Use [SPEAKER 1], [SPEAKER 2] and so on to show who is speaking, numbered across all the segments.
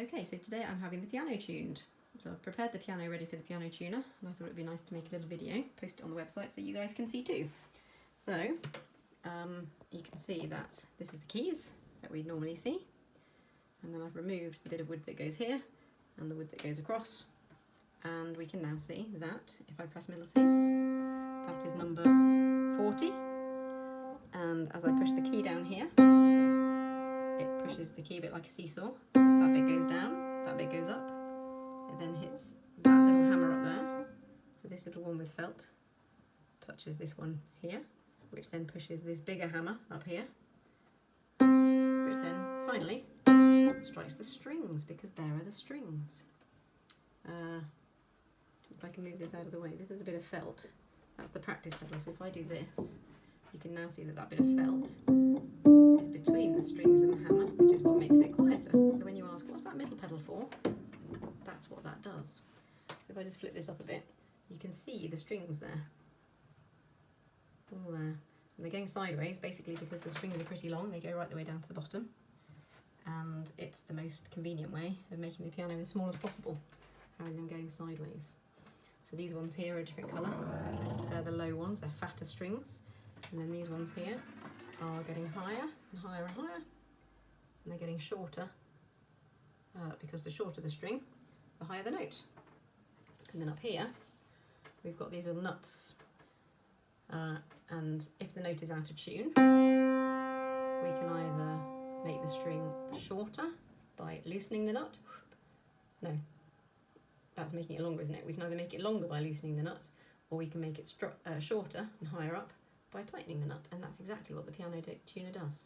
[SPEAKER 1] Okay, so today I'm having the piano tuned. So I've prepared the piano ready for the piano tuner, and I thought it'd be nice to make a little video, post it on the website so you guys can see too. So you can see that this is the keys that we'd normally see, and then I've removed the bit of wood that goes here and the wood that goes across, and we can now see that if I press middle C, that is number 40, and as I push the key down here, it pushes the key a bit like a seesaw, so that bit goes down, that bit goes up, it then hits that little hammer up there, so this little one with felt touches this one here, which then pushes this bigger hammer up here, which then finally strikes the strings, because there are the strings. If I can move this out of the way, this is a bit of felt, that's the practice pedal, so if I do this, you can now see that that bit of felt is between the strings and the hammer, which is what makes it quieter. So when you ask, what's that middle pedal for? That's what that does. So if I just flip this up a bit, you can see the strings there. All there. And they're going sideways, basically because the strings are pretty long, they go right the way down to the bottom. And it's the most convenient way of making the piano as small as possible, having them going sideways. So these ones here are a different colour. They're the low ones, they're fatter strings. And then these ones here are getting higher and higher and higher. And they're getting shorter, because the shorter the string, the higher the note. And then up here, we've got these little nuts. And if the note is out of tune, we can either make the string shorter by loosening the nut. No, that's making it longer, isn't it? We can either make it longer by loosening the nut, or we can make it shorter and higher up by tightening the nut, and that's exactly what the piano tuner does.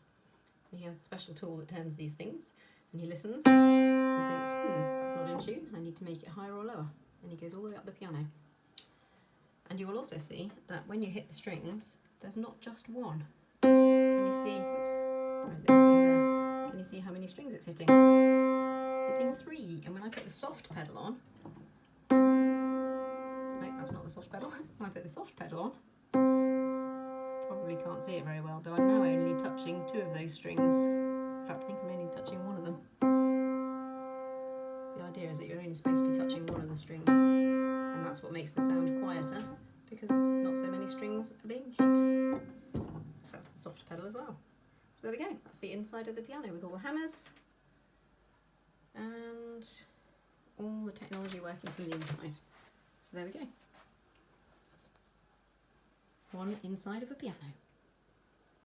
[SPEAKER 1] So he has a special tool that turns these things, and he listens and thinks, that's not in tune, I need to make it higher or lower, and he goes all the way up the piano. And you will also see that when you hit the strings, there's not just one. Can you see, oops, where is it hitting there? Can you see how many strings it's hitting? It's hitting 3, and when I put the soft pedal on, no, that's not the soft pedal. When I put the soft pedal on, probably can't see it very well, but I'm now only touching 2 of those strings. In fact, I think I'm only touching 1 of them. The idea is that you're only supposed to be touching 1 of the strings, and that's what makes the sound quieter, because not so many strings are being hit. So that's the soft pedal as well. So there we go, that's the inside of the piano with all the hammers and all the technology working from the inside. So there we go. One inside of a piano.